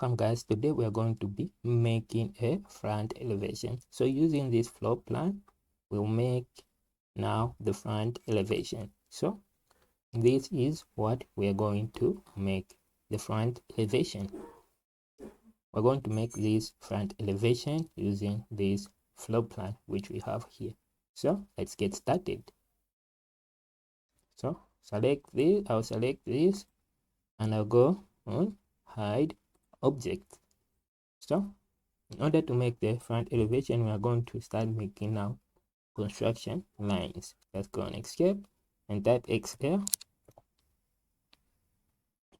Welcome guys, today we are going to be making a front elevation. So using this floor plan, we'll make now the front elevation. So this is what we are going to make, the front elevation. We're going to make this front elevation using this floor plan which we have here. So let's get started. So select this, I'll select this and I'll go on hide object. So in order to make the front elevation, we are going to start making now construction lines. Let's go on escape and type XL,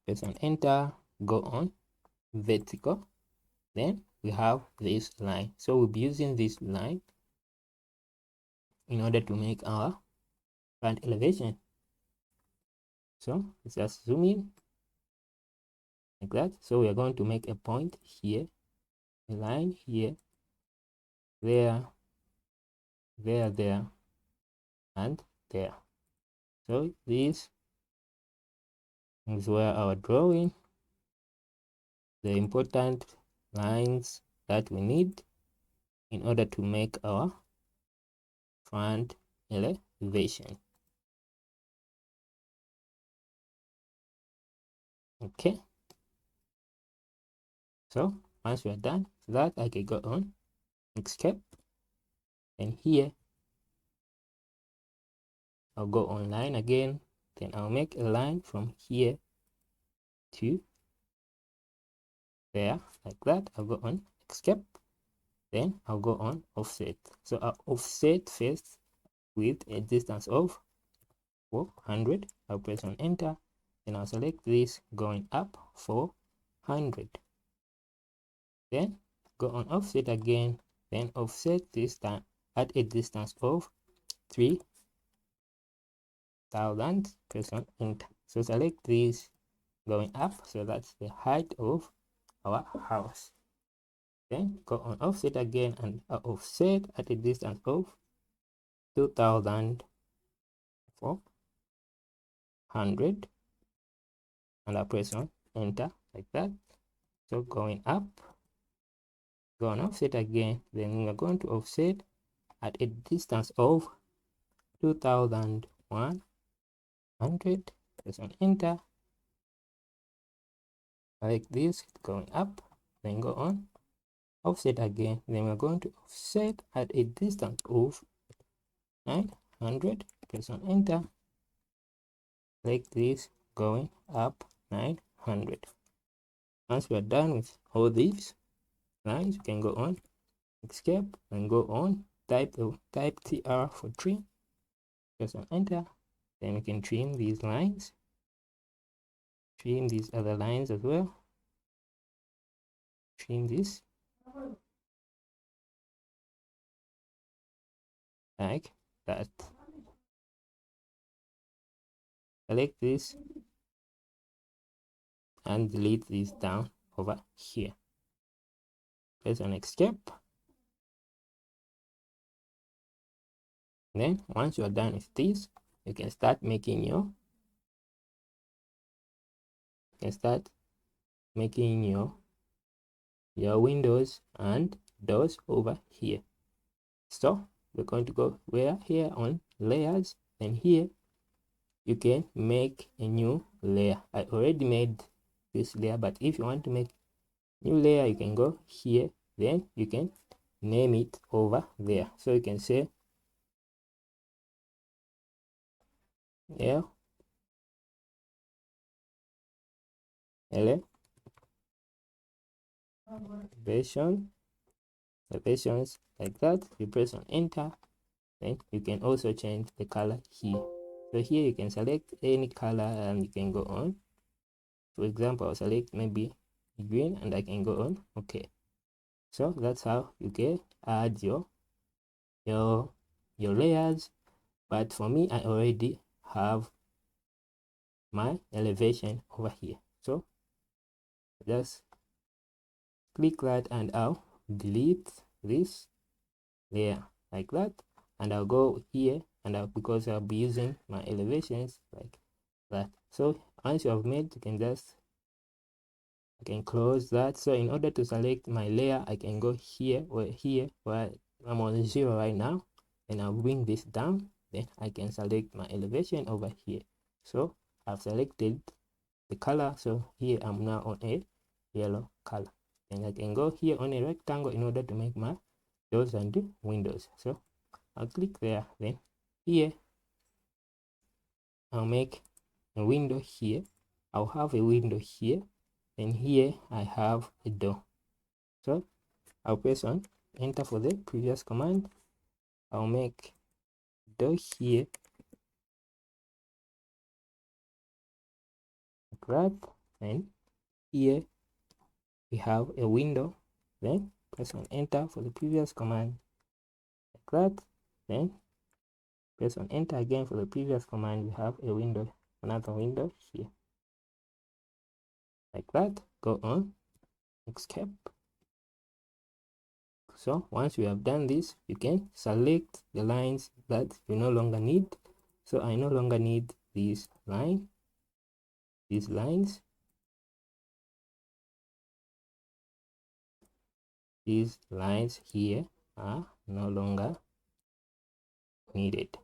press on enter, go on vertical. Then we have this line, so we'll be using this line in order to make our front elevation. So let's just zoom in like that. So we are going to make a point here, a line here, there, there, and there. So this is where our drawing, the important lines that we need in order to make our front elevation. Okay, so once we are done that, I can go on escape, and here I'll go online again, then I'll make a line from here to there like that. I'll go on escape, then I'll go on offset. So I'll offset first with a distance of 400. I'll press on enter, then I'll select this going up 400, then go on offset again, then offset this time at a distance of 3000, press on enter. So select this going up, so that's the height of our house. Then go on offset again and offset at a distance of 2400, and I press on enter like that. So going up, go on offset again, then we're going to offset at a distance of 2100, press on enter like this, going up, then go on offset again, then we're going to offset at a distance of 900, press on enter like this, going up 900. Once we are done with all these lines, you can go on escape and go on type TR for trim, press on enter, then we can trim these lines, trim these other lines as well, trim this like that. Select this and delete this down over here, press on escape. Then once you are done with this, you can start making your windows and doors over here. So we're going to go here on layers, and here you can make a new layer. I already made this layer, but if you want to make new layer, you can go here, then you can name it over there. So you can say elevations like that. You press on enter, then you can also change the color here. So here you can select any color and you can go on. For example, I'll select maybe green and I can go on okay. So that's how you can add your layers. But for me, I already have my elevation over here, so just click that and I'll delete this layer like that, and I'll go here and because I'll be using my elevations like that. So once you have made, you can just I can close that. So in order to select my layer, I can go here or here where I'm on 0 right now, and I'll bring this down. Then I can select my elevation over here. So I've selected the color, so here I'm now on a yellow color, and I can go here on a rectangle in order to make my doors and windows. So I'll click there. Then here I'll make a window here. I'll have a window here, and here I have a door. So I'll press on enter for the previous command. I'll make door here like that, and here we have a window. Then press on enter for the previous command like that. Then press on enter again for the previous command. We have a window, another window here like that. Go on escape. So once you have done this, you can select the lines that you no longer need. So I no longer need this line, these lines, these lines here are no longer needed.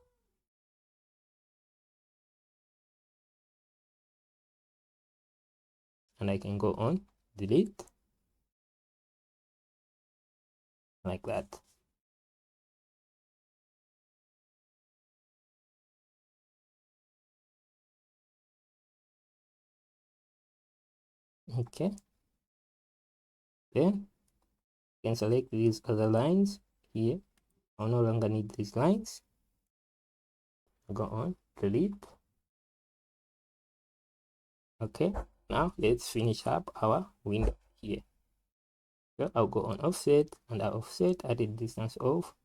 And I can go on delete like that. Okay, then you can select these other lines here. I no longer need these lines. Go on delete. Okay, now let's finish up our window here. So I'll go on offset, and I'll offset at a distance of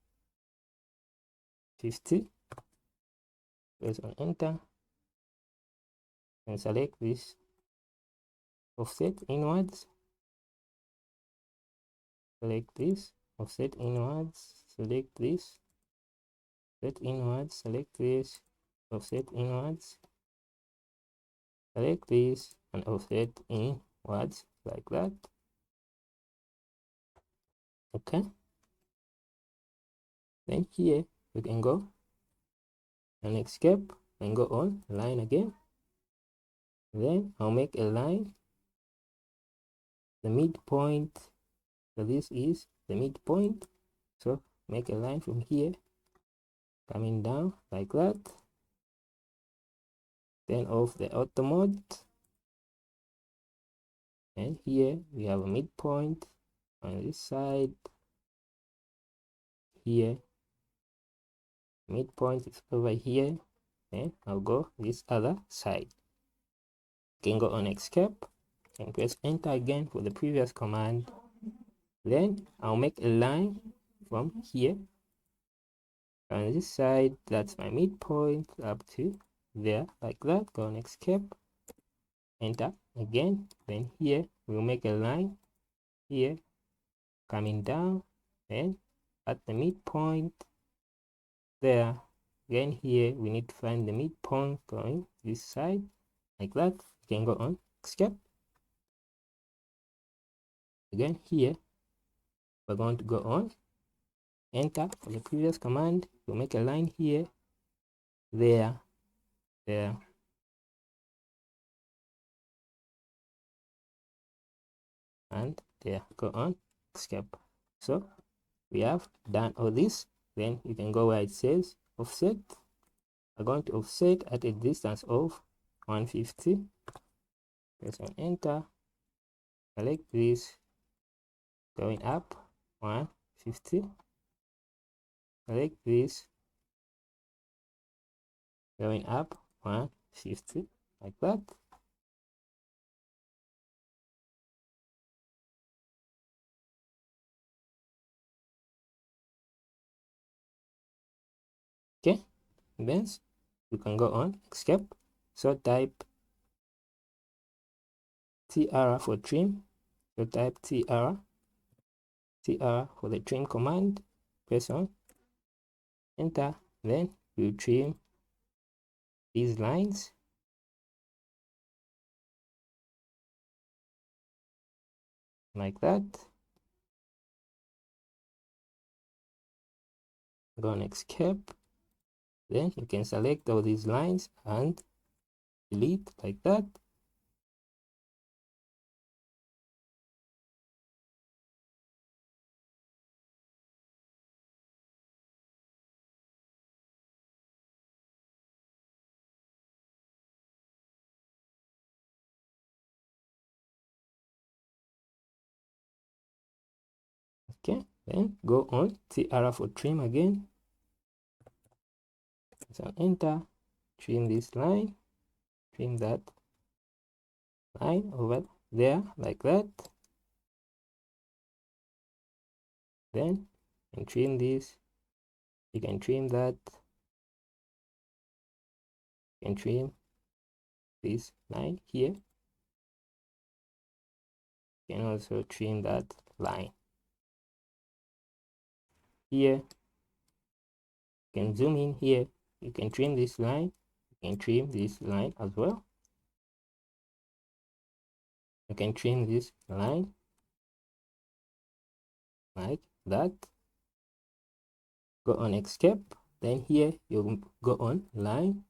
50. Press on enter and select this offset inwards. Select this offset inwards. Select this offset inwards. Select this offset inwards. Select this and offset inwards like that. Okay, then here we can go and escape and go on line again. Then I'll make a line, the midpoint. So this is the midpoint. So make a line from here coming down like that. Then off the auto mode, and here we have a midpoint on this side. Here midpoint is over here, and I'll go this other side. Can go on escape and press enter again for the previous command. Then I'll make a line from here on this side, that's my midpoint, up to there like that. Go on escape, enter again. Then here we'll make a line here coming down, and at the midpoint there. Again here we need to find the midpoint going this side like that. You can go on escape. Again here we're going to go on enter for the previous command. We'll make a line here, there, there, and there. Go on escape. So we have done all this. Then you can go where it says offset. We're going to offset at a distance of 150. Press on enter. Select this, going up 150. Select this, going up 150 like that. Okay, then you can go on escape. So type tr for trim. So type tr for the trim command. Press on enter. Then you trim these lines. like that. Go on escape. Then you can select all these lines and delete like that. Okay, then go on TR for trim again. So enter, trim this line, trim that line over there like that. Then and trim this. You can trim that. You can trim this line here. You can also trim that line here. You can zoom in here. You can trim this line. You can trim this line as well. You can trim this line like that. Go on escape. Then here you go on line.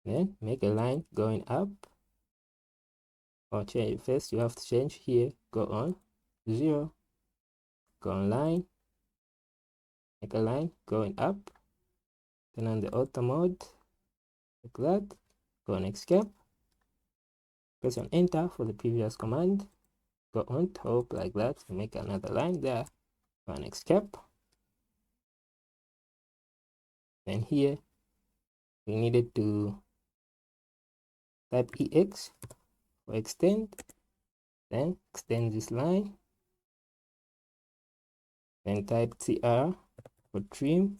Then make a line going up. Or change first. You have to change here. Go on 0. Go on line. Make a line going up. Then on the auto mode like that. Go on escape. Press on enter for the previous command. Go on top like that to make another line there. Go on escape. Then here we needed to type EX for extend. Then extend this line. Then type TR for trim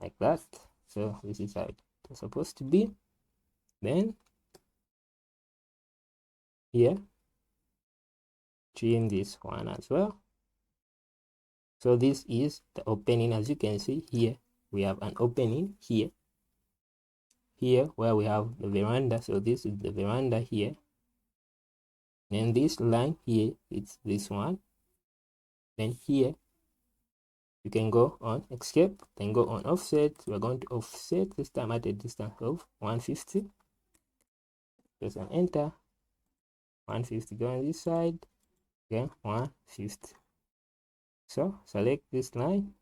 like that. So this is how it's supposed to be. Then here trim this one as well. So this is the opening. As you can see here, we have an opening here where we have the veranda. So this is the veranda here. Then this line here, it's this one. Then here you can go on escape, then go on offset. We're going to offset this time at a distance of 150. Press on enter. 150. Go on this side. Again 150. So select this line.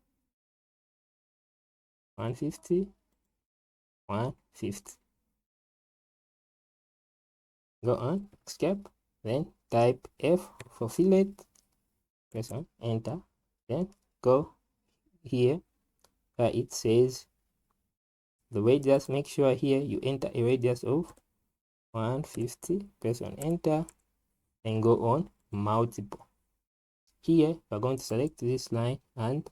150. 150. Go on escape. Then type F for fillet. Press on enter. Then go here where it says the radius. Make sure here you enter a radius of 150. Press on enter and go on multiple. Here we're going to select this line and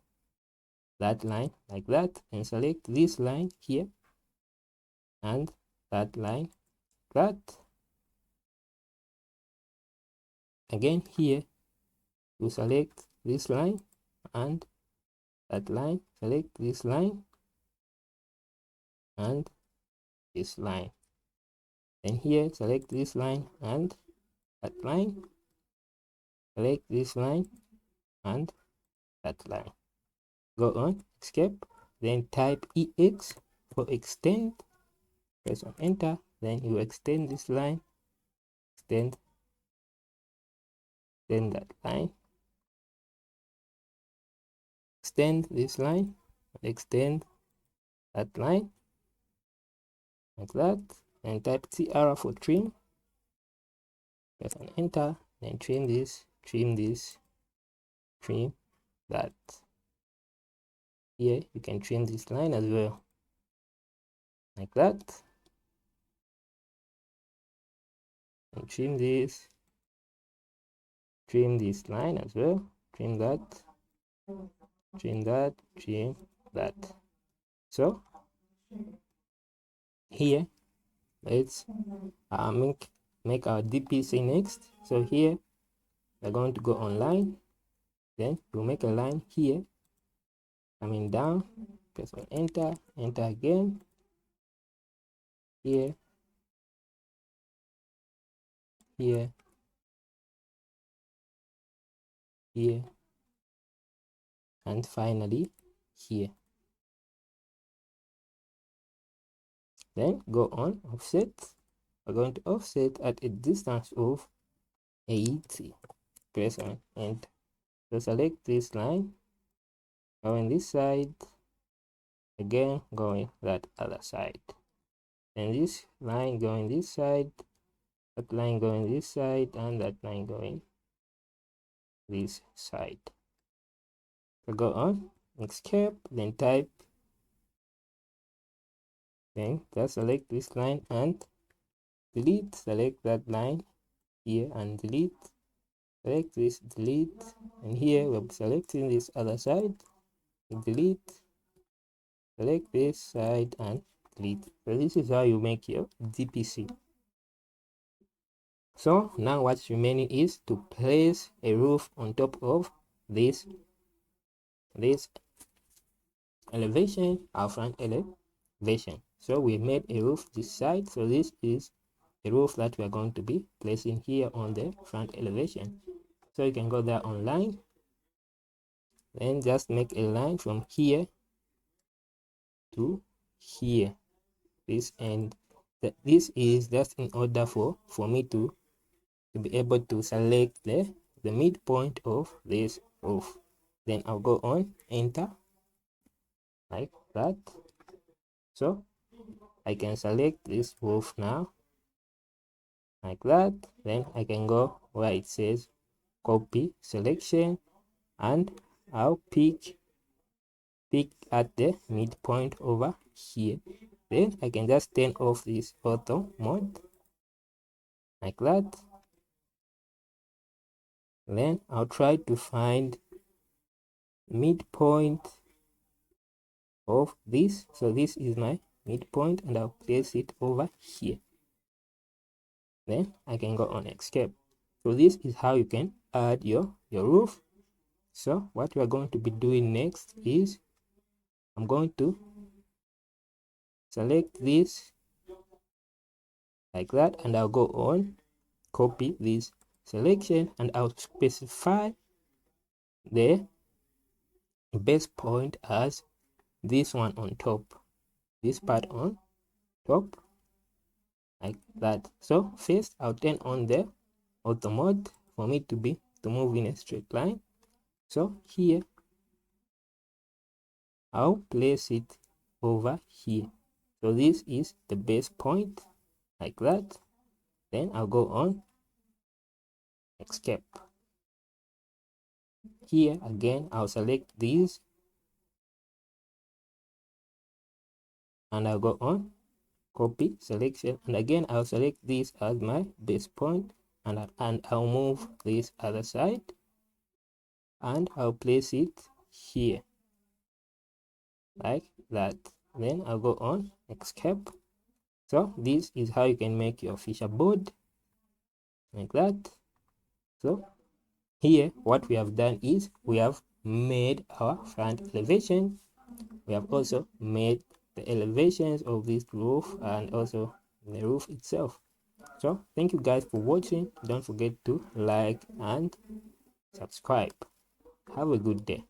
that line like that, and select this line here and that line like that. Again here you select this line and that line, select this line and this line. Then here select this line and that line, select this line and that line. Go on escape, then type EX for extend. Press on enter. Then you extend this line, extend that line, extend this line, extend that line like that, and type TR for trim. Press on enter, then trim this, trim this, trim that. Here you can trim this line as well like that, and trim this line as well, trim that, trim that, trim that. So here let's make our DPC next. So here we're going to go online, then we'll make a line here coming down, press on enter, enter again, here, here, here, and finally here. Then go on offset. We're going to offset at a distance of 80. Press on enter. So select this line, going this side, again going that other side, and this line going this side, that line going this side, and that line going this side. So go on, escape, then type, then just select this line and delete, select that line here and delete, select this, delete, and here we're selecting this other side, delete, select this side and delete. So this is how you make your DPC. So now what's remaining is to place a roof on top of this elevation, our front elevation. So we made a roof this side, so this is the roof that we are going to be placing here on the front elevation. So you can go there online, then just make a line from here to here, this, and this is just in order for me to be able to select the midpoint of this roof. Then I'll go on enter like that. So I can select this roof now like that. Then I can go where it says copy selection, and I'll pick at the midpoint over here. Then I can just turn off this auto mode like that. Then I'll try to find midpoint of this. So this is my midpoint, and I'll place it over here. Then I can go on escape. So this is how you can add your roof. So what we are going to be doing next is I'm going to select this like that, and I'll go on copy this selection, and I'll specify the base point as this one on top, this part on top like that. So first I'll turn on the auto mode for me to move in a straight line. So here I'll place it over here. So this is the base point like that. Then I'll go on escape. Here again I'll select these, and I'll go on copy selection, and again I'll select this as my base point, and I'll move this other side, and I'll place it here like that. Then I'll go on escape. So this is how you can make your feature board like that. So here what we have done is we have made our front elevation. We have also made the elevations of this roof and also the roof itself. So thank you guys for watching. Don't forget to like and subscribe. Have a good day.